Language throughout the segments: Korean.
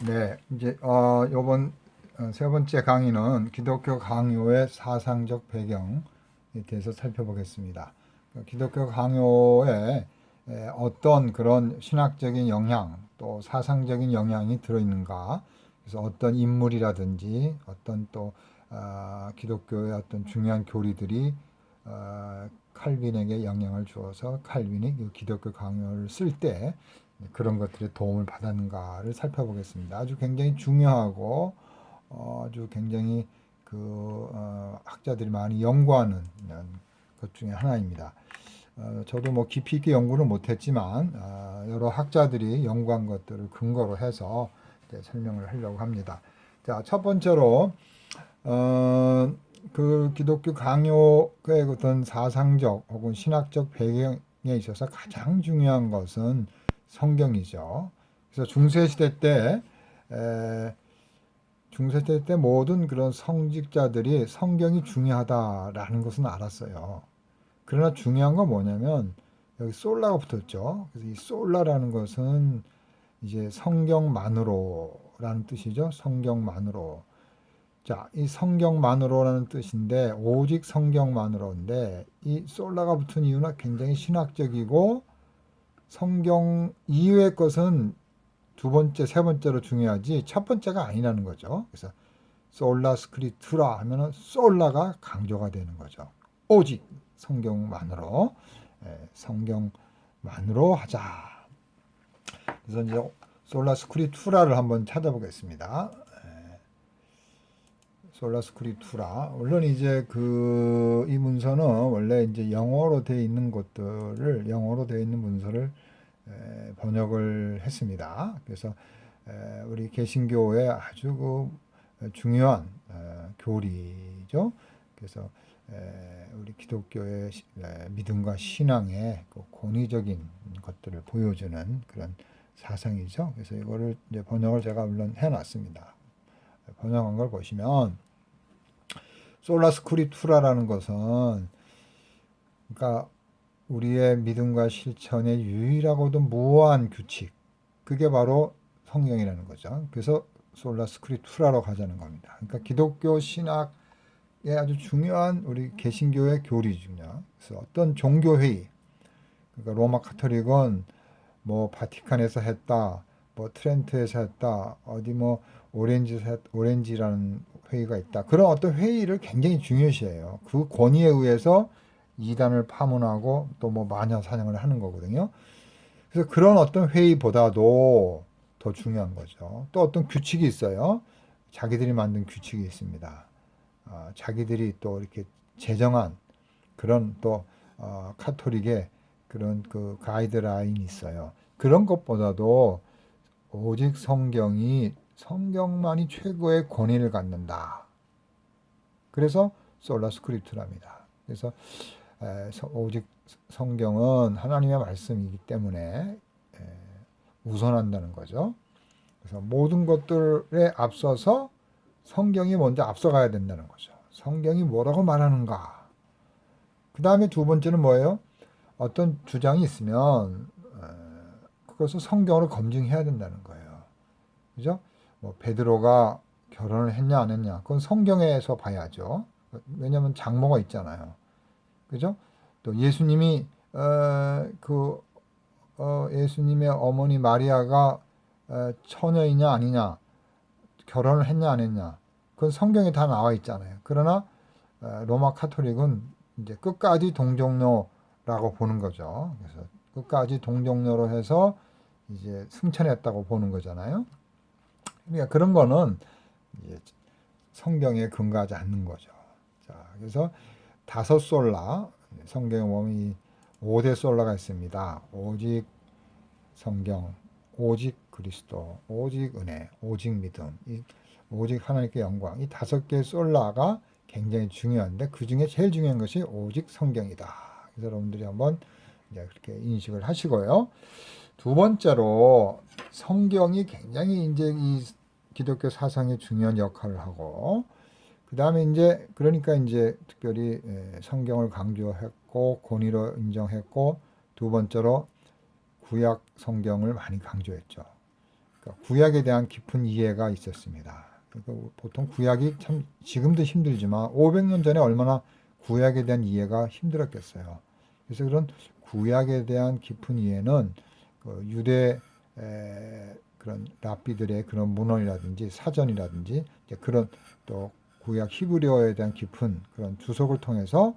네, 이제 요번 세 번째 강의는 기독교 강요의 사상적 배경에 대해서 살펴보겠습니다. 기독교 강요에 어떤 그런 신학적인 영향 또 사상적인 영향이 들어있는가, 그래서 어떤 인물이라든지 어떤 또 기독교의 어떤 중요한 교리들이 칼빈에게 영향을 주어서 칼빈이 그 기독교 강요를 쓸때 그런 것들의 도움을 받았는가를 살펴보겠습니다. 아주 굉장히 중요하고 아주 굉장히 학자들이 많이 연구하는 것 중에 하나입니다. 저도 뭐 깊이 있게 연구는 못했지만 여러 학자들이 연구한 것들을 근거로 해서 설명을 하려고 합니다. 자, 첫 번째로 그 기독교 강요의 어떤 사상적 혹은 신학적 배경에 있어서 가장 중요한 것은 성경이죠. 그래서 중세시대 때 모든 그런 성직자들이 성경이 중요하다라는 것은 알았어요. 그러나 중요한 건 뭐냐면 여기 솔라가 붙었죠. 그래서 이 솔라라는 것은 이제 성경만으로라는 뜻이죠. 성경만으로. 자, 이 성경만으로라는 뜻인데 오직 성경만으로인데 이 솔라가 붙은 이유는 굉장히 신학적이고 성경 이외의 것은 두 번째, 세 번째로 중요하지 첫 번째가 아니라는 거죠. 그래서 솔라 스크립투라 하면은 솔라가 강조가 되는 거죠. 오직 성경만으로, 성경만으로 하자. 그래서 이제 솔라 스크립투라를 한번 찾아보겠습니다. 솔라 스크립투라. 물론 이제 이 문서는 원래 이제 영어로 되어 있는 것들을 영어로 되어 있는 문서를 번역을 했습니다. 그래서 우리 개신교의 아주 중요한 교리죠. 그래서 우리 기독교의 믿음과 신앙의 권위적인 것들을 보여주는 그런 사상이죠. 그래서 이거를 이제 번역을 제가 물론 해놨습니다. 번역한 걸 보시면 솔라 스크립투라라는 것은 그러니까 우리의 믿음과 실천의 유일하고도 무한 규칙, 그게 바로 성경이라는 거죠. 그래서 솔라 스크립투라로 가자는 겁니다. 그러니까 기독교 신학의 아주 중요한 우리 개신교의 교리 중요. 그래서 어떤 종교 회의, 그러니까 로마 카톨릭은 뭐 바티칸에서 했다, 뭐 트렌트에서 했다, 어디 뭐 오렌지라는 회의가 있다. 그런 어떤 회의를 굉장히 중요시해요. 그 권위에 의해서 이단을 파문하고 또 뭐 마녀 사냥을 하는 거거든요. 그래서 그런 어떤 회의보다도 더 중요한 거죠. 또 어떤 규칙이 있어요. 자기들이 만든 규칙이 있습니다. 자기들이 또 이렇게 제정한 그런 또 카톨릭의 그런 그 가이드라인이 있어요. 그런 것보다도 오직 성경만이 최고의 권위를 갖는다. 그래서 솔라 스크립트랍니다. 그래서 오직 성경은 하나님의 말씀이기 때문에 우선한다는 거죠. 그래서 모든 것들에 앞서서 성경이 먼저 앞서가야 된다는 거죠. 성경이 뭐라고 말하는가. 그 다음에 두 번째는 뭐예요? 어떤 주장이 있으면 그것을 성경으로 검증해야 된다는 거예요. 그죠? 뭐 베드로가 결혼을 했냐 안 했냐 그건 성경에서 봐야죠. 왜냐하면 장모가 있잖아요. 그죠? 또 예수님이 예수님의 어머니 마리아가 처녀이냐 아니냐 결혼을 했냐 안 했냐 그건 성경에 다 나와 있잖아요. 그러나 로마 카톨릭은 이제 끝까지 동정녀라고 보는 거죠. 그래서 끝까지 동정녀로 해서 이제 승천했다고 보는 거잖아요. 그러니까 그런 거는 이제 성경에 근거하지 않는 거죠. 자, 그래서 다섯 솔라 성경에 보면 5대 솔라가 있습니다. 오직 성경, 오직 그리스도, 오직 은혜, 오직 믿음, 오직 하나님께 영광. 이 다섯 개의 솔라가 굉장히 중요한데 그 중에 제일 중요한 것이 오직 성경이다. 그래서 여러분들이 한번 이제 그렇게 인식을 하시고요. 두 번째로 성경이 굉장히 이제 이 기독교 사상에 중요한 역할을 하고 그 다음에 이제 그러니까 이제 특별히 성경을 강조했고 권위로 인정했고 두 번째로 구약 성경을 많이 강조했죠. 그러니까 구약에 대한 깊은 이해가 있었습니다. 그러니까 보통 구약이 참 지금도 힘들지만 500년 전에 얼마나 구약에 대한 이해가 힘들었겠어요. 그래서 그런 구약에 대한 깊은 이해는 그 유대 그런 랍비들의 그런 문헌이라든지 사전이라든지 이제 그런 또 구약 히브리어에 대한 깊은 그런 주석을 통해서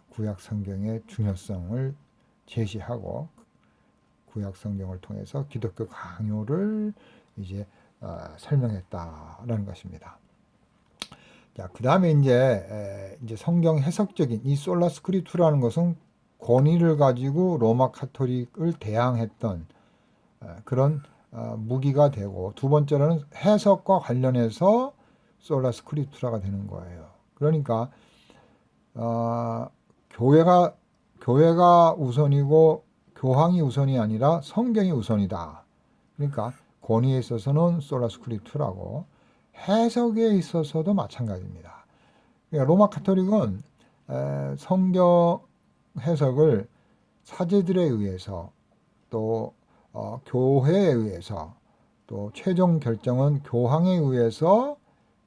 구약 성경의 중요성을 제시하고 구약 성경을 통해서 기독교 강요를 이제 설명했다라는 것입니다. 자, 그 다음에 이제 성경 해석적인 이 솔라 스크립투라는 것은 권위를 가지고 로마 카톨릭을 대항했던 그런 무기가 되고, 두 번째로는 해석과 관련해서 솔라 스크립투라가 되는 거예요. 그러니까 교회가 우선이고 교황이 우선이 아니라 성경이 우선이다. 그러니까 권위에 있어서는 솔라 스크립투라고, 해석에 있어서도 마찬가지입니다. 그러니까 로마 카톨릭은 성경 해석을 사제들에 의해서 또 교회에 의해서 또 최종 결정은 교황에 의해서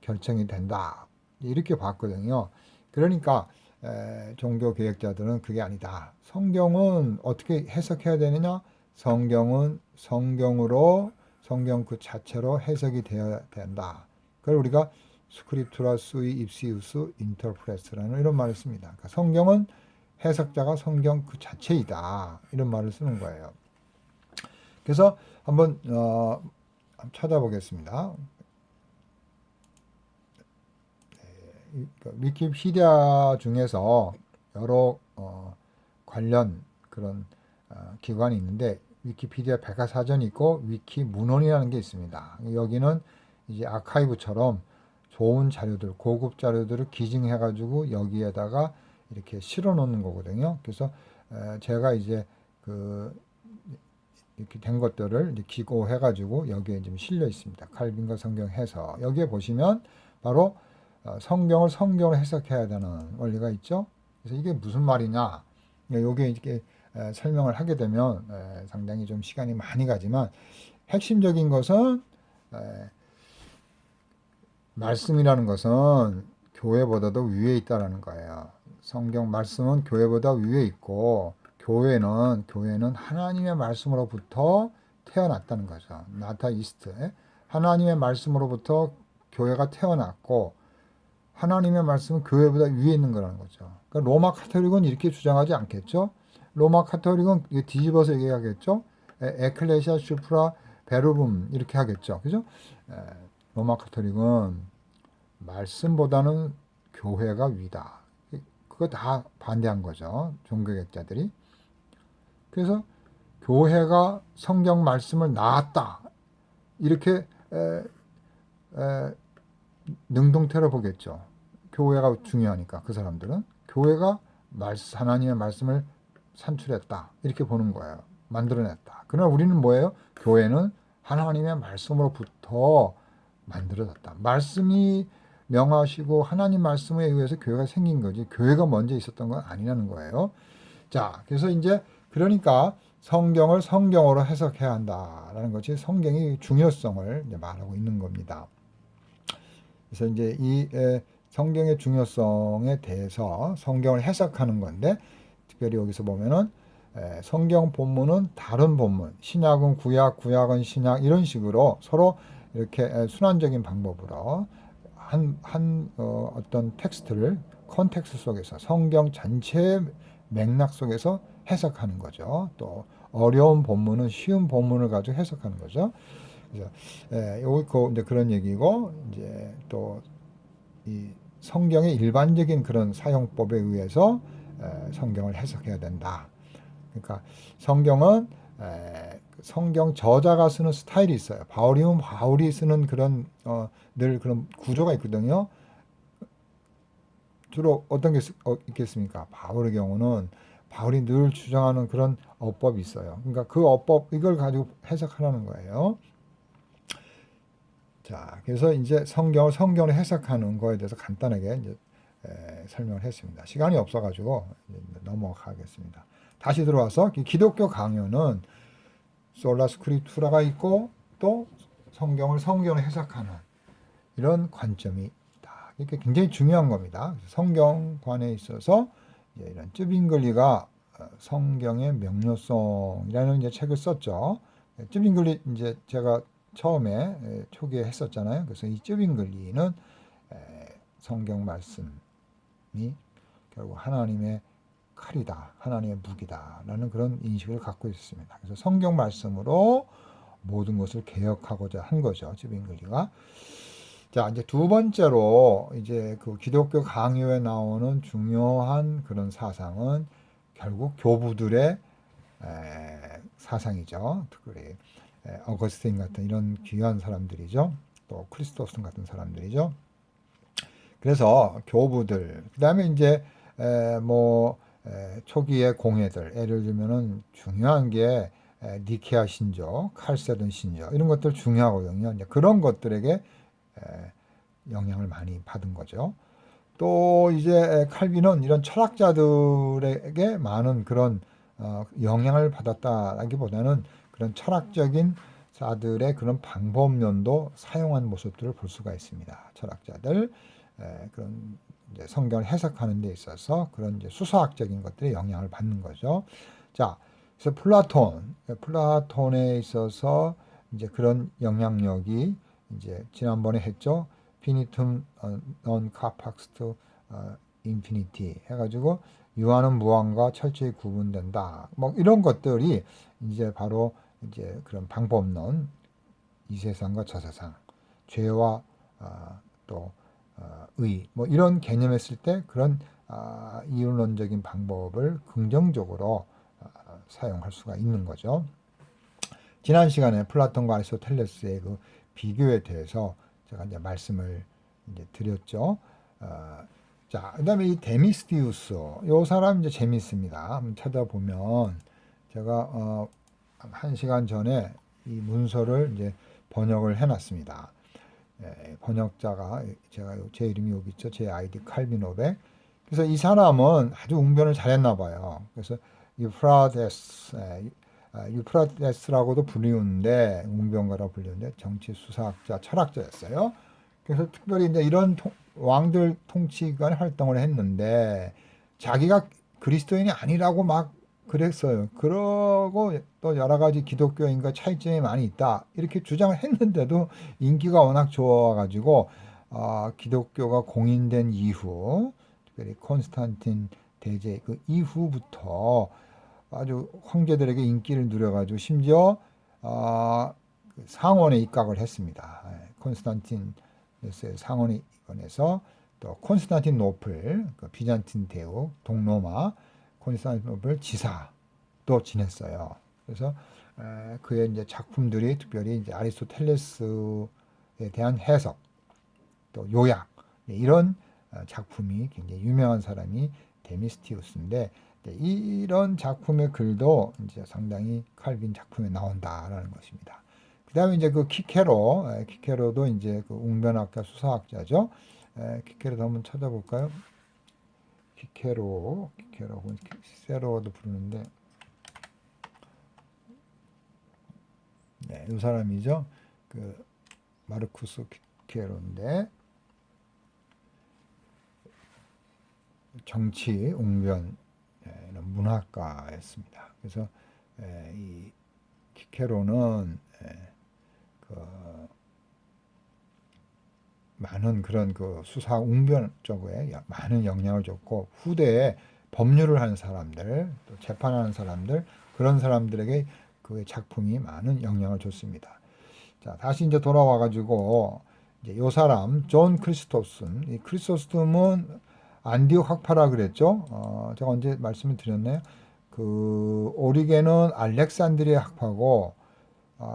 결정이 된다. 이렇게 봤거든요. 그러니까 종교 개혁자들은 그게 아니다. 성경은 어떻게 해석해야 되느냐? 성경은 성경으로, 성경 그 자체로 해석이 되어야 된다. 그걸 우리가 스크립투라 수이 입시우스 인터프레스라는 이런 말을 씁니다. 그러니까 성경은 해석자가 성경 그 자체이다. 이런 말을 쓰는 거예요. 그래서 한번 찾아보겠습니다. 위키피디아 중에서 여러 관련 그런 기관이 있는데, 위키피디아 백과사전이 있고 위키 문헌이라는 게 있습니다. 여기는 이제 아카이브처럼 좋은 자료들, 고급 자료들을 기증해가지고 여기에다가 이렇게 실어 놓는 거거든요. 그래서 제가 이제 이렇게 된 것들을 이제 기고해가지고 여기에 지금 실려 있습니다. 칼빈과 성경 해석. 여기에 보시면 바로 성경을 성경으로 해석해야 되는 원리가 있죠. 그래서 이게 무슨 말이냐? 요게 이렇게 설명을 하게 되면 상당히 좀 시간이 많이 가지만, 핵심적인 것은 말씀이라는 것은 교회보다도 위에 있다라는 거예요. 성경 말씀은 교회보다 위에 있고, 교회는 하나님의 말씀으로부터 태어났다는 거죠. 나타 이스트. 하나님의 말씀으로부터 교회가 태어났고, 하나님의 말씀은 교회보다 위에 있는 거라는 거죠. 그러니까 로마 카톨릭은 이렇게 주장하지 않겠죠. 로마 카톨릭은 뒤집어서 얘기하겠죠. 에클레시아 슈프라 베르붐 이렇게 하겠죠. 그죠? 로마 카톨릭은 말씀보다는 교회가 위다. 그거 다 반대한 거죠. 종교개혁자들이. 그래서 교회가 성경 말씀을 낳았다. 이렇게 능동태로 보겠죠. 교회가 중요하니까 그 사람들은 교회가 하나님의 말씀을 산출했다 이렇게 보는 거예요. 만들어냈다. 그러나 우리는 뭐예요? 교회는 하나님의 말씀으로부터 만들어졌다. 말씀이 명하시고 하나님 말씀에 의해서 교회가 생긴 거지, 교회가 먼저 있었던 건 아니라는 거예요. 자, 그래서 이제 그러니까 성경을 성경으로 해석해야 한다라는 것이 성경의 중요성을 이제 말하고 있는 겁니다. 그래서 이제 이 성경의 중요성에 대해서 성경을 해석하는 건데, 특별히 여기서 보면은 성경 본문은 다른 본문, 신약은 구약, 구약은 신약, 이런 식으로 서로 이렇게 순환적인 방법으로 어떤 텍스트를 컨텍스트 속에서, 성경 전체의 맥락 속에서 해석하는 거죠. 또 어려운 본문은 쉬운 본문을 가지고 해석하는 거죠. 그래서 이제 그런 얘기고, 이제 또 이 성경의 일반적인 그런 사용법에 의해서 성경을 해석해야 된다. 그러니까 성경은 성경 저자가 쓰는 스타일이 있어요. 바울이면 바울이 쓰는 그런 늘 그런 구조가 있거든요. 주로 어떤 게 있겠습니까? 바울의 경우는 바울이 늘 주장하는 그런 어법이 있어요. 그러니까 그 어법, 이걸 가지고 해석하라는 거예요. 자, 그래서 이제 성경을 해석하는 거에 대해서 간단하게 이제 설명을 했습니다. 시간이 없어가지고 넘어가겠습니다. 다시 들어와서 기독교 강요는 솔라 스크립투라가 있고 또 성경을 해석하는 이런 관점이 있다. 이게 굉장히 중요한 겁니다. 성경관에 있어서 이런 쯔빙글리가 성경의 명료성이라는 이제 책을 썼죠. 쯔빙글리 이제 제가 처음에 초기에 했었잖아요. 그래서 이 쯔빙글리는 성경 말씀이 결국 하나님의 칼이다, 하나님의 무기다라는 그런 인식을 갖고 있습니다. 그래서 성경 말씀으로 모든 것을 개혁하고자 한 거죠, 쯔빙글리가. 자, 이제 두 번째로 이제 그 기독교 강요에 나오는 중요한 그런 사상은 결국 교부들의 사상이죠. 특별히 어거스틴 같은 이런 귀한 사람들이죠. 또 크리스토스 같은 사람들이죠. 그래서 교부들, 그 다음에 이제 초기의 공회들, 예를 들면은 중요한 게 니케아 신조, 칼세돈 신조 이런 것들 중요하거든요. 이제 그런 것들에게 영향을 많이 받은 거죠. 또 이제 칼빈은 이런 철학자들에게 많은 그런 영향을 받았다라기보다는 그런 철학적인 자들의 그런 방법론도 사용한 모습들을 볼 수가 있습니다. 철학자들 그런 이제 성경을 해석하는 데 있어서 그런 이제 수사학적인 것들의 영향을 받는 거죠. 자, 그래서 플라톤에 있어서 이제 그런 영향력이 이제 지난번에 했죠. 피니툼 non capax 인피니티 해가지고 유한은 무한과 철저히 구분된다. 뭐 이런 것들이 이제 바로 이제 그런 방법론, 이 세상과 저 세상, 죄와 또 의, 뭐 이런 개념을 쓸 때 그런 이론론적인 방법을 긍정적으로 사용할 수가 있는 거죠. 지난 시간에 플라톤과 아리스토텔레스의 그 비교에 대해서 제가 이제 말씀을 이제 드렸죠. 자, 그다음에 이 데미스티우스, 요 사람 이제 재밌습니다. 한번 찾아보면 제가 1시간 전에 이 문서를 이제 번역을 해놨습니다. 번역자가 제 이름이 여기 있죠. 제 아이디 칼빈오백. 그래서 이 사람은 아주 웅변을 잘했나 봐요. 그래서 유프라테스라고도 불리는데 웅변가라고 불리는데 정치 수사학자, 철학자였어요. 그래서 특별히 이제 이런 왕들 통치관에 활동을 했는데 자기가 그리스도인이 아니라고 막 그랬어요. 그러고 또 여러 가지 기독교인과 차이점이 많이 있다 이렇게 주장을 했는데도 인기가 워낙 좋아가지고 기독교가 공인된 이후, 특별히 콘스탄틴 대제 그 이후부터 아주 황제들에게 인기를 누려가지고 심지어 상원에 입각을 했습니다. 콘스탄틴의 상원에 입원해서 또 콘스탄틴노플, 그 비잔틴 대국, 동로마, 콘스탄티노플 지사도 지냈어요. 그래서 그의 이제 작품들이 특별히 이제 아리스토텔레스에 대한 해석, 또 요약 이런 작품이 굉장히 유명한 사람이 데미스티우스인데 이런 작품의 글도 이제 상당히 칼빈 작품에 나온다라는 것입니다. 그 다음에 이제 그 키케로도 이제 그 웅변학자 수사학자죠. 키케로도 한번 찾아볼까요? 키케로, 시세로도 부르는데, 네, 이 사람이죠. 그 마르쿠스 키케로인데 정치, 웅변 이런 문학가였습니다. 그래서 이 키케로는 그 많은 그런 그 수사 웅변 쪽에 많은 영향을 줬고 후대에 법률을 하는 사람들, 또 재판하는 사람들 그런 사람들에게 그 작품이 많은 영향을 줬습니다. 자, 다시 이제 돌아와 가지고 이제 요 사람 존 크리스토슨, 이 크리소스톰은 안디옥 학파라 그랬죠. 제가 언제 말씀을 드렸나요? 그 오리겐은 알렉산드리아 학파고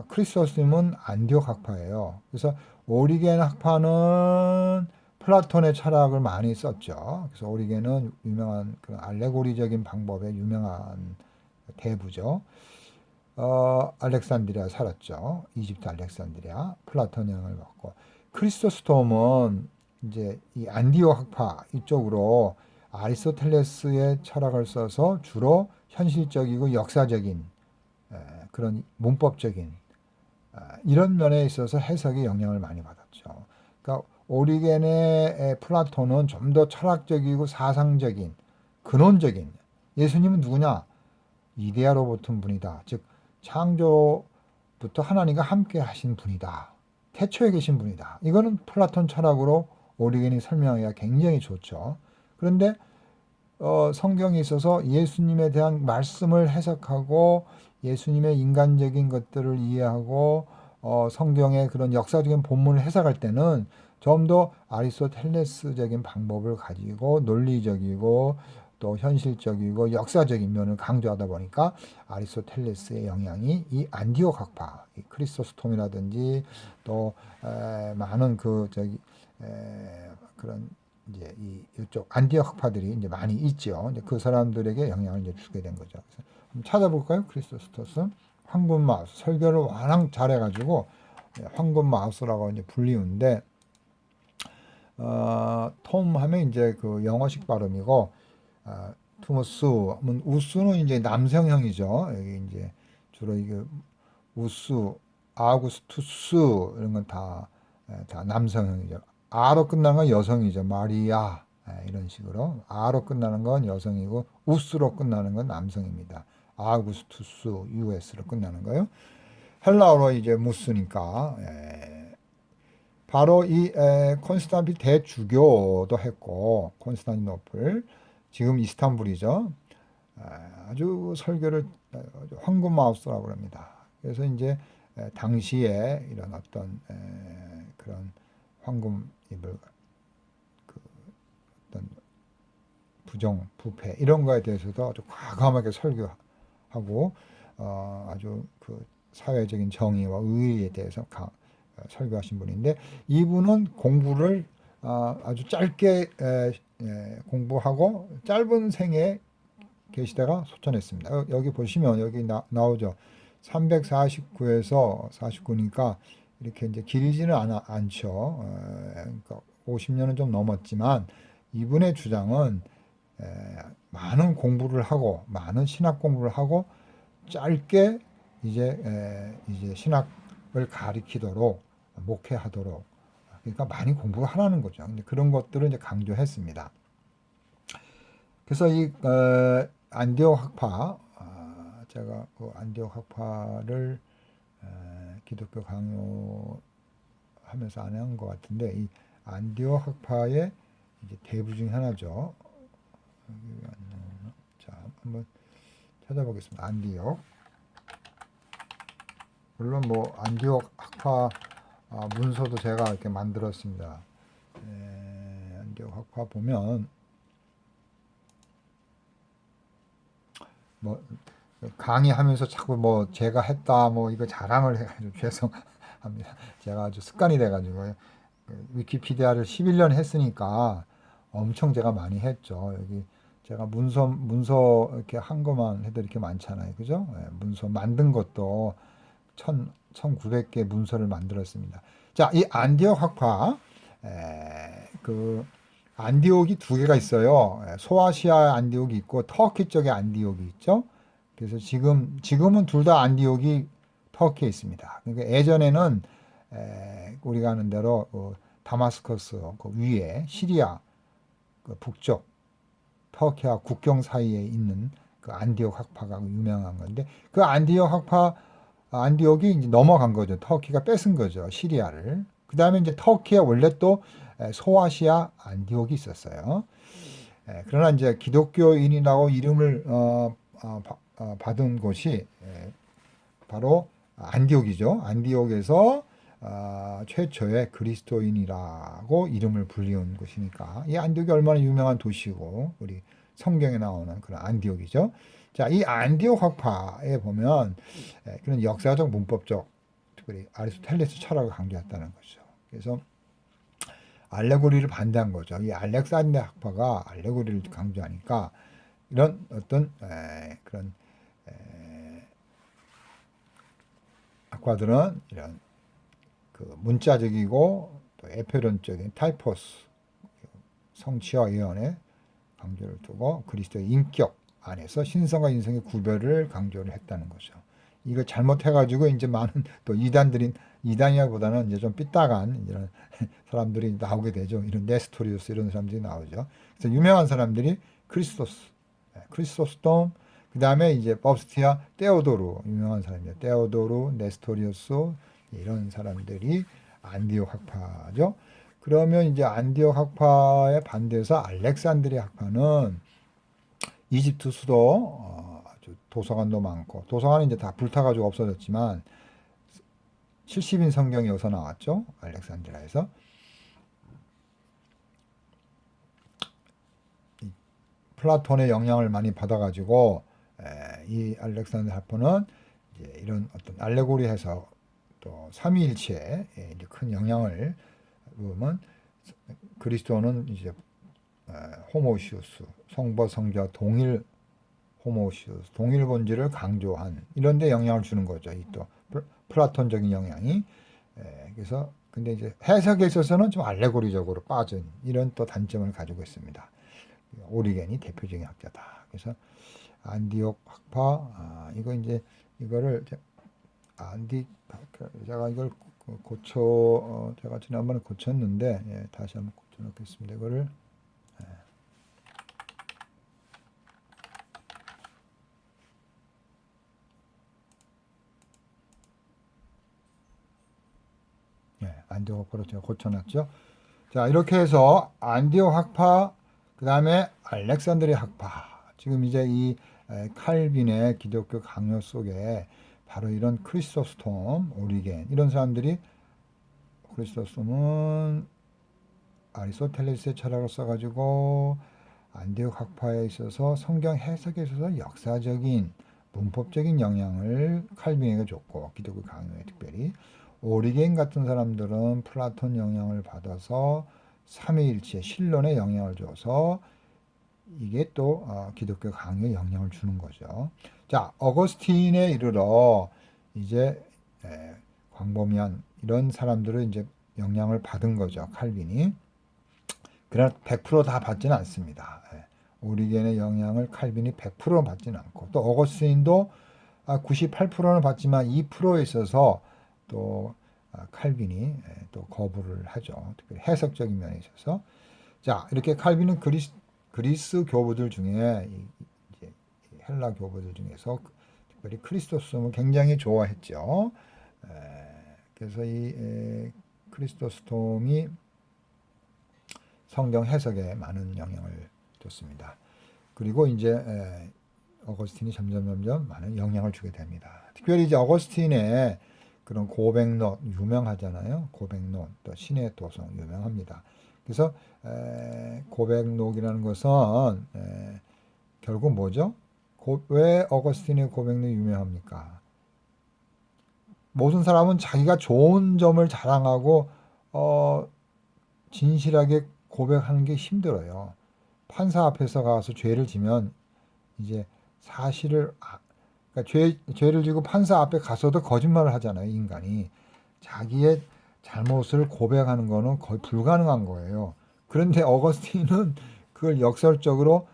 크리소스톰은 안디옥 학파예요. 그래서 오리겐 학파는 플라톤의 철학을 많이 썼죠. 그래서 오리겐은 유명한 그런 알레고리적인 방법의 유명한 대부죠. 알렉산드리아 살았죠. 이집트 알렉산드리아. 플라톤 영향을 받고. 크리스토스톰은 이제 이 안디오 학파 이쪽으로 아리스토텔레스의 철학을 써서 주로 현실적이고 역사적인 그런 문법적인 이런 면에 있어서 해석이 영향을 많이 받았죠. 그러니까 오리겐의 플라톤은 좀 더 철학적이고 사상적인, 근원적인, 예수님은 누구냐? 이데아로부터 분이다. 즉 창조부터 하나님과 함께 하신 분이다. 태초에 계신 분이다. 이거는 플라톤 철학으로 오리겐이 설명하기가 굉장히 좋죠. 그런데 성경에 있어서 예수님에 대한 말씀을 해석하고 예수님의 인간적인 것들을 이해하고 성경의 그런 역사적인 본문을 해석할 때는 좀 더 아리스토텔레스적인 방법을 가지고 논리적이고 또 현실적이고 역사적인 면을 강조하다 보니까 아리스토텔레스의 영향이 이 안디옥 학파, 이 크리소스톰이라든지 또 많은 그런 이제 이쪽 안디옥 학파들이 이제 많이 있죠. 이제 그 사람들에게 영향을 이제 주게 된 거죠. 그래서 한번 찾아볼까요? 크리스토스토스 황금 마우스 설교를 워낙 잘해가지고 황금 마우스라고 이제 불리는데 톰 하면 이제 그 영어식 발음이고 투머스 우스는 이제 남성형이죠. 여기 이제 주로 이게 우스, 아구스투스 이런 건 다 남성형이죠. 아로 끝나는 건 여성이죠. 마리아 이런 식으로 아로 끝나는 건 여성이고 우스로 끝나는 건 남성입니다. 아구스투스 US로 끝나는 거요. 헬라어로 이제 무스니까 바로 이 콘스탄틴 대주교도 했고 콘스탄티노플 지금 이스탄불이죠. 아주 설교를 황금 마우스라고 합니다. 그래서 이제 당시에 이런 어떤 그런 황금 입을 그 어떤 부정, 부패 이런 거에 대해서도 아주 과감하게 설교하고 아주 그 사회적인 정의와 의의에 대해서 설교하신 분인데 이분은 공부를 아주 짧게 공부하고 짧은 생에 계시다가 소천했습니다. 여기 보시면 여기 나오죠. 349에서 49니까 이렇게 이제 길지는 않죠. 그러니까 50년은 좀 넘었지만 이분의 주장은 많은 공부를 하고 많은 신학 공부를 하고 짧게 이제 신학을 가리키도록 목회하도록 그러니까 많이 공부를 하라는 거죠. 근데 그런 것들을 이제 강조했습니다. 그래서 이 안디옥 학파 제가 그 안디옥 학파를 기독교 강요하면서 안 한 것 같은데 이 안디옥 학파의 이제 대부 중 하나죠. 자 한번 찾아보겠습니다. 안디옥 물론 뭐 안디옥 학파 문서도 제가 이렇게 만들었습니다. 안디옥 학파 보면 뭐 강의하면서 자꾸 뭐 제가 했다 뭐 이거 자랑을 해가지고 죄송합니다. 제가 아주 습관이 돼가지고 위키피디아를 11년 했으니까 엄청 제가 많이 했죠. 여기 제가 문서 이렇게 한 것만 해도 이렇게 많잖아요. 그죠? 문서 만든 것도 1900개 문서를 만들었습니다. 자, 이 안디옥 학파, 그, 안디옥이 두 개가 있어요. 소아시아 안디옥이 있고, 터키 쪽에 안디옥이 있죠. 그래서 지금은 둘 다 안디옥이 터키에 있습니다. 그러니까 예전에는, 우리가 아는 대로, 다마스커스 그 위에 시리아 그 북쪽 터키와 국경 사이에 있는 그 안디옥 학파가 유명한 건데, 그 안디옥이 이제 넘어간 거죠. 터키가 뺏은 거죠. 시리아를. 그 다음에 이제 터키에 원래 또 소아시아 안디옥이 있었어요. 그러나 이제 기독교인이라고 이름을 받은 곳이 바로 안디옥이죠. 안디옥에서 최초의 그리스도인이라고 이름을 불리운 곳이니까 이 안디옥이 얼마나 유명한 도시고 우리 성경에 나오는 그런 안디옥이죠. 자, 이 안디옥 학파에 보면 그런 역사적 문법적 특별히 아리스토텔레스 철학을 강조했다는 거죠. 그래서 알레고리를 반대한 거죠. 이 알렉산더 학파가 알레고리를 강조하니까 이런 어떤 그런 학파들은 이런 그 문자적이고 또 에페론적인 타이포스 성취와 예언의 강조를 두고 그리스도의 인격 안에서 신성과 인성의 구별을 강조를 했다는 거죠. 이거 잘못해가지고 이제 많은 또 이단들이 이단이라기보다는 이제 좀 삐딱한 이런 사람들이 나오게 되죠. 이런 네스토리우스 이런 사람들이 나오죠. 그래서 유명한 사람들이 크리스토스톰, 그 다음에 이제 법스티아 테오도루 유명한 사람이에요. 테오도루, 네스토리우스 이런 사람들이 안디옥 학파죠. 그러면 이제 안디옥 학파에 반대해서 알렉산드리아 학파는 이집트 수도 아주 도서관도 많고 도서관은 이제 다 불타가지고 없어졌지만 70인 성경이 여기서 나왔죠. 알렉산드리아에서. 플라톤의 영향을 많이 받아가지고 이 알렉산드 하포는 이제 이런 어떤 알레고리 해서 또 삼위일체에 큰 영향을 보면 그리스도는 이제 호모시우스 성버 성자 동일 호모시우스 동일 본질을 강조한 이런 데 영향을 주는 거죠. 이 또 플라톤적인 영향이 그래서 근데 이제 해석에 있어서는 좀 알레고리적으로 빠진 이런 또 단점을 가지고 있습니다. 오리겐이 대표적인 학자다. 그래서 안디옥 학파 이거 이제 이거를 제가 이걸 제가 지난번에 고쳤는데 다시 한번 고쳐놓겠습니다. 이거를 안디옥 학파로 제가 고쳐놨죠. 자 이렇게 해서 안디옥 학파 그 다음에 알렉산드리아 학파 지금 이제 이 칼빈의 기독교 강요 속에 바로 이런 크리스토스톰, 오리겐 이런 사람들이 크리스토스톰은 아리스토텔레스의 철학을 써가지고 안디옥 학파에 있어서 성경 해석에 있어서 역사적인 문법적인 영향을 칼빈에게 줬고 기독교 강요에 특별히 오리겐 같은 사람들은 플라톤 영향을 받아서 삼위일체 신론에 영향을 줘서 이게 또 기독교 강요에 영향을 주는 거죠. 자, 어거스틴에 이르러 이제 광범위한 이런 사람들을 이제 영향을 받은 거죠. 칼빈이. 그러나 100%다 받지는 않습니다. 오리겐의 영향을 칼빈이 100% 받지는 않고 또 어거스틴도 98%는 받지만 2%에 있어서 또 칼빈이 또 거부를 하죠. 특별히 해석적인 면에 있어서. 자, 이렇게 칼빈은 그리스 교부들 중에 이제 헬라 교부들 중에서 특별히 크리스토스톰을 굉장히 좋아했죠. 그래서 이 크리스토스톰이 성경 해석에 많은 영향을 줬습니다. 그리고 이제 어거스틴이 점점 많은 영향을 주게 됩니다. 특별히 이제 어거스틴의 그런 고백론 유명하잖아요. 고백론 또 신의 도성 유명합니다. 그래서 고백록이라는 것은 결국 뭐죠? 왜 어거스틴의 고백록이 유명합니까? 모든 사람은 자기가 좋은 점을 자랑하고 진실하게 고백하는 게 힘들어요. 판사 앞에서 가서 죄를 지면 이제 사실을 그러니까 죄를 지고 판사 앞에 가서도 거짓말을 하잖아요. 인간이 자기의 잘못을 고백하는 거는 거의 불가능한 거예요. 그런데 어거스틴은 그걸 역설적으로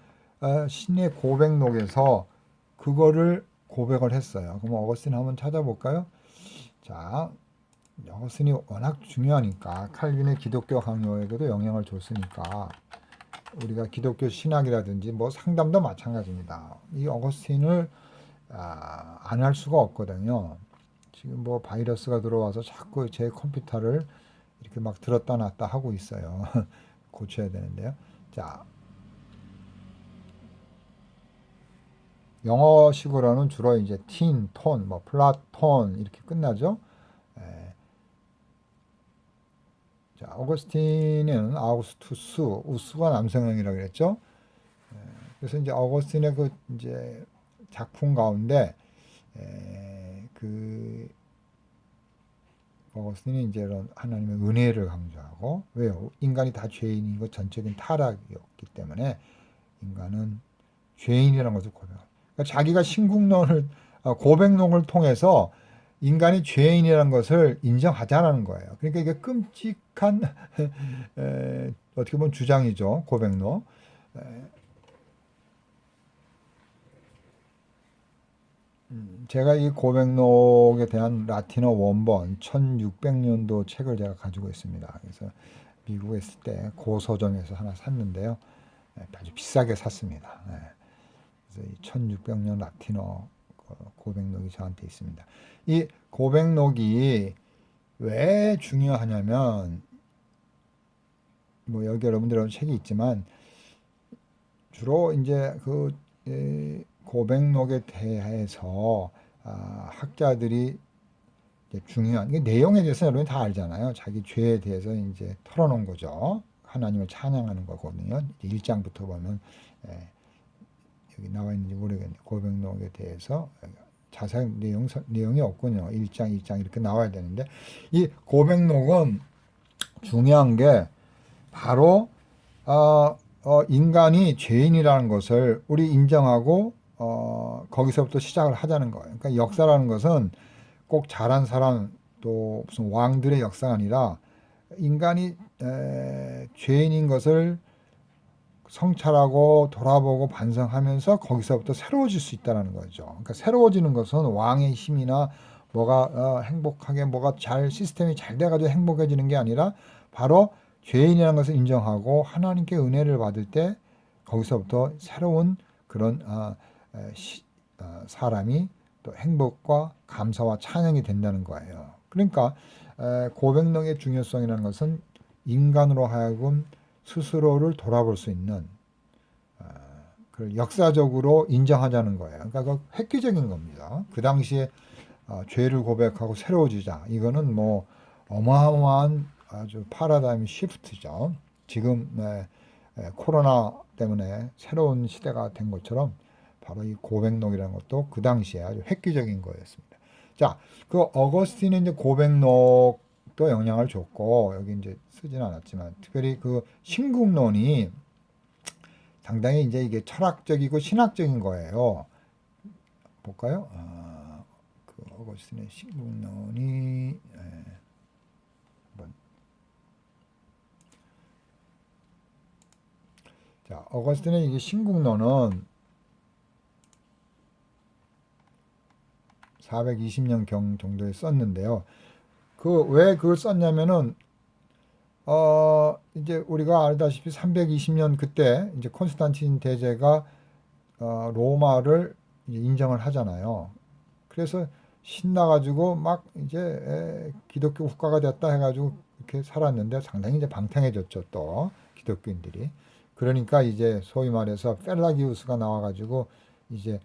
신의 고백록에서 그거를 고백을 했어요. 그럼 어거스틴 한번 찾아볼까요? 자, 어거스틴이 워낙 중요하니까 칼빈의 기독교 강요에도 영향을 줬으니까 우리가 기독교 신학이라든지 뭐 상담도 마찬가지입니다. 이 어거스틴을 안 할 수가 없거든요. 지금 뭐 바이러스가 들어와서 자꾸 제 컴퓨터를 이렇게 막 들었다 놨다 하고 있어요. 고쳐야 되는데요. 자, 영어식으로는 주로 이제 틴, 톤, 뭐 플라톤 이렇게 끝나죠. 자, 어거스틴은 아우구스투스, 우스가 남성형이라고 그랬죠. 그래서 이제 어거스틴의 그 이제 작품 가운데 그 어거스틴이 이제 이런 하나님의 은혜를 강조하고 왜요? 인간이 다 죄인인 것 전적인 타락이었기 때문에 인간은 죄인이라는 것을 고백합니다. 그러니까 자기가 신국론을 고백론을 통해서 인간이 죄인이라는 것을 인정하자는 거예요. 그러니까 이게 끔찍한 어떻게 보면 주장이죠. 고백론. 제가 이 고백록에 대한 라틴어 원본 1600년도 책을 제가 가지고 있습니다. 그래서 미국에 있을 때 고서점에서 하나 샀는데요. 아주 비싸게 샀습니다. 그래서 이 1600년 라틴어 고백록이 저한테 있습니다. 이 고백록이 왜 중요하냐면, 뭐 여기 여러분들은 책이 있지만 주로 이제 그 고백록에 대해서 학자들이 중요한 내용에 대해서 여러분이 다 알잖아요. 자기 죄에 대해서 이제 털어놓은 거죠. 하나님을 찬양하는 거거든요. 1장부터 보면 여기 나와 있는지 모르겠네요. 고백록에 대해서 자세한 내용이 없군요. 1장, 2장 이렇게 나와야 되는데 이 고백록은 중요한 게 바로 인간이 죄인이라는 것을 우리 인정하고 거기서부터 시작을 하자는 거예요. 그러니까 역사라는 것은 꼭 잘한 사람 또 무슨 왕들의 역사가 아니라 인간이 죄인인 것을 성찰하고 돌아보고 반성하면서 거기서부터 새로워질 수 있다는 거죠. 그러니까 새로워지는 것은 왕의 힘이나 뭐가 행복하게 뭐가 잘 시스템이 잘 돼가지고 행복해지는 게 아니라 바로 죄인이라는 것을 인정하고 하나님께 은혜를 받을 때 거기서부터 새로운 그런 사람이 또 행복과 감사와 찬양이 된다는 거예요. 그러니까 고백록의 중요성이라는 것은 인간으로 하여금 스스로를 돌아볼 수 있는 그걸 역사적으로 인정하자는 거예요. 그러니까 그 획기적인 겁니다. 그 당시에 죄를 고백하고 새로워지자. 이거는 뭐 어마어마한 아주 파라다임 시프트죠. 지금 코로나 때문에 새로운 시대가 된 것처럼 바로 이 고백록이라는 것도 그 당시에 아주 획기적인 거였습니다. 자, 그 어거스틴은 이제 고백록도 영향을 줬고 여기 이제 쓰진 않았지만 특별히 그 신국론이 상당히 이제 이게 철학적이고 신학적인 거예요. 볼까요? 그 어거스틴의 신국론이 한번 자, 어거스틴의 이게 신국론은 420년 경 정도에 썼는데요. 그 왜 그걸 썼냐면은 이제 우리가 알다시피 320년 그때 이제 콘스탄틴 대제가 로마를 인정을 하잖아요. 그래서 신나가지고 막 이제 기독교 국가가 됐다 해가지고 이렇게 살았는데 상당히 이제 방탕해졌죠 또 기독교인들이. 그러니까 이제 소위 말해서 펠라기우스가 나와가지고 이제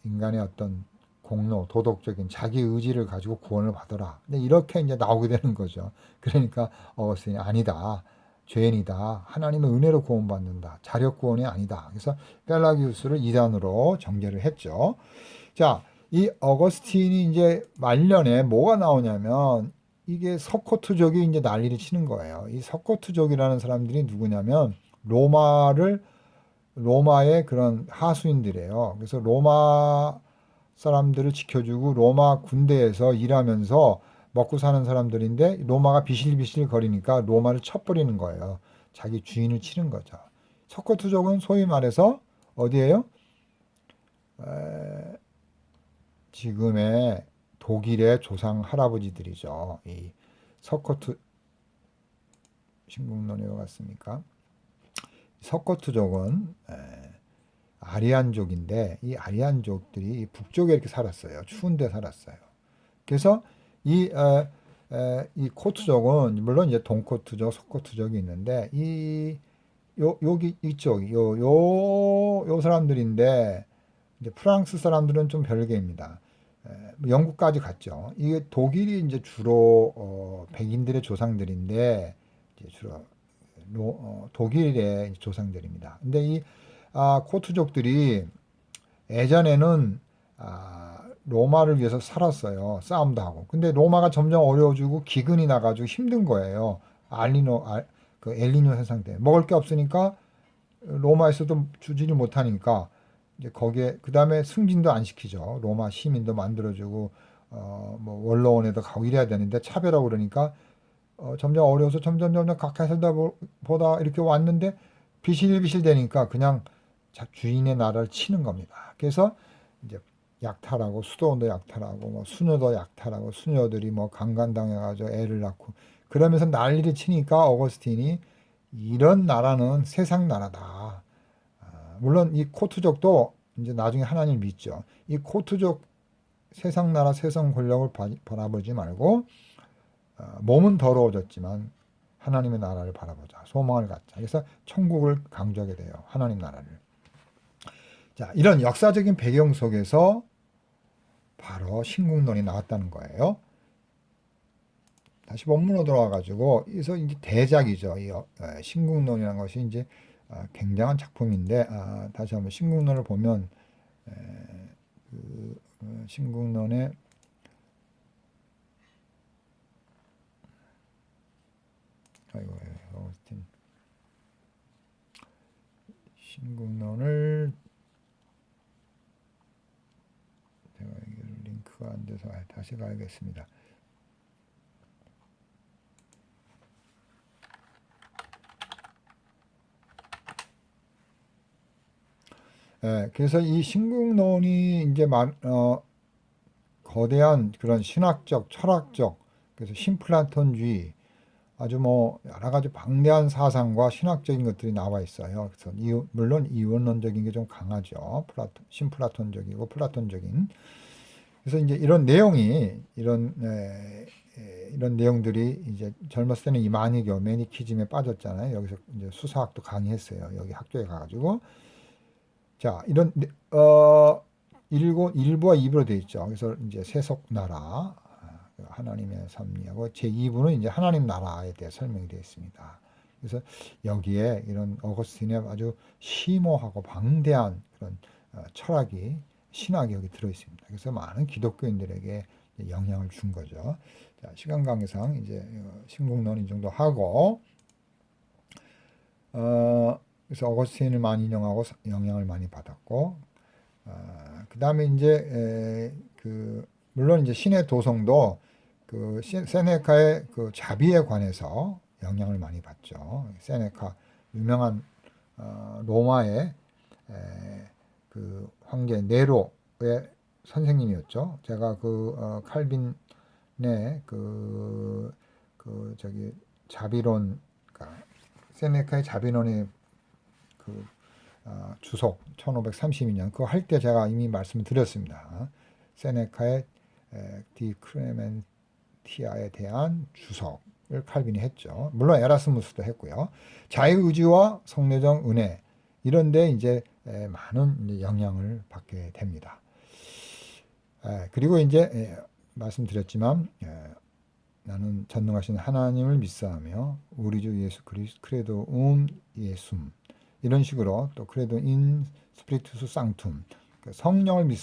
인간의 어떤 공로, 도덕적인 자기 의지를 가지고 구원을 받아라. 근데 이렇게 이제 나오게 되는 거죠. 그러니까 어거스틴이 아니다. 죄인이다. 하나님의 은혜로 구원받는다. 자력 구원이 아니다. 그래서 펠라기우스를 이단으로 정죄를 했죠. 자, 이 어거스틴이 이제 말년에 뭐가 나오냐면 이게 서코트족이 이제 난리를 치는 거예요. 이 서코트족이라는 사람들이 누구냐면 로마의 그런 하수인들이에요. 그래서 로마 사람들을 지켜주고 로마 군대에서 일하면서 먹고 사는 사람들인데 로마가 비실비실 거리니까 로마를 쳐버리는 거예요. 자기 주인을 치는 거죠. 서코트족은 소위 말해서 어디예요? 지금의 독일의 조상 할아버지들이죠. 이 서코트 신국론에 왜 갔습니까? 서코트족은 아리안족인데 이 아리안족들이 북쪽에 이렇게 살았어요. 추운 데 살았어요. 그래서 이 코트족은 물론 이제 동코트족, 서코트족이 있는데 여기 이쪽 요 사람들인데 이제 프랑스 사람들은 좀 별개입니다. 영국까지 갔죠. 이게 독일이 이제 주로 백인들의 조상들인데 이제 주로 독일의 조상들입니다. 근데 이 코트족들이 예전에는 로마를 위해서 살았어요. 싸움도 하고. 근데 로마가 점점 어려워지고 기근이 나가지고 힘든 거예요. 그 엘니뇨 현상 때문에 먹을 게 없으니까 로마에서도 주지를 못하니까 이제 거기에 그 다음에 승진도 안 시키죠. 로마 시민도 만들어주고 뭐 원로원에도 가고 이래야 되는데 차별하고 그러니까 점점 어려워서 점점 가까이 살다 보다 이렇게 왔는데 비실비실 되니까 그냥 주인의 나라를 치는 겁니다. 그래서 이제 약탈하고 수도원도 약탈하고 뭐 수녀도 약탈하고 수녀들이 뭐 강간당해가지고 애를 낳고 그러면서 난리를 치니까 어거스틴이 이런 나라는 세상 나라다. 물론 이 코트족도 이제 나중에 하나님을 믿죠. 이 코트족 세상 나라 세상 권력을 바라보지 말고 몸은 더러워졌지만 하나님의 나라를 바라보자. 소망을 갖자. 그래서 천국을 강조하게 돼요. 하나님 나라를. 자, 이런 역사적인 배경 속에서 바로 신국론이 나왔다는 거예요. 다시 본문으로 돌아와가지고, 그래서 이제 대작이죠. 이 신국론이라는 것이 이제 굉장한 작품인데, 다시 한번 신국론을 보면, 신국론의 아이고, 어거스틴 신국론을 제가 이게 링크가 안 돼서 다시 가야겠습니다. 그래서 이 신국론이 이제 거대한 그런 신학적, 철학적, 그래서 신플라톤주의, 아주 뭐 여러 가지 방대한 사상과 신학적인 것들이 나와 있어요. 그래서 물론 이원론적인 게 좀 강하죠. 신플라톤적이고 플라톤적인. 그래서 이제 이런 내용이 이런 내용들이 이제 젊었을 때는 이 마니교 매니키즘에 빠졌잖아요. 여기서 이제 수사학도 강의했어요. 여기 학교에 가가지고 자 이런 일부와 2부로 되어 있죠. 그래서 이제 세속나라 하나님의 섭리하고 제2부는 이제 하나님 나라에 대해 설명이 되어 있습니다. 그래서 여기에 이런 어거스틴의 아주 심오하고 방대한 그런 철학이 신학이 여기 들어 있습니다. 그래서 많은 기독교인들에게 영향을 준 거죠. 자, 시간 관계상 이제 신국론 이 정도 하고 그래서 어거스틴을 많이 인용하고 영향을 많이 받았고 그 다음에 이제 물론 이제 신의 도성도 그 세네카의 그 자비에 관해서 영향을 많이 받죠. 세네카 유명한 로마의 그 황제 네로의 선생님이었죠. 제가 칼빈의 저기 자비론, 그러니까 세네카의 자비론의 주석 1532년 그거 할 때 제가 이미 말씀을 드렸습니다. 세네카의 디 크레멘티아에 대한 주석을 칼빈이 했죠. 물론 에라스무스도 했고요. 자유의지와 성례적 은혜 이런데 이제 많은 영향을 받게 됩니다. 그리고 이제 말씀드렸지만 나는 전능하신 하나님을 믿사하며 우리 주 예수 크레도 예숨 이런 식으로 또 크레도 인 스피리투스 쌍툼 성령을 믿사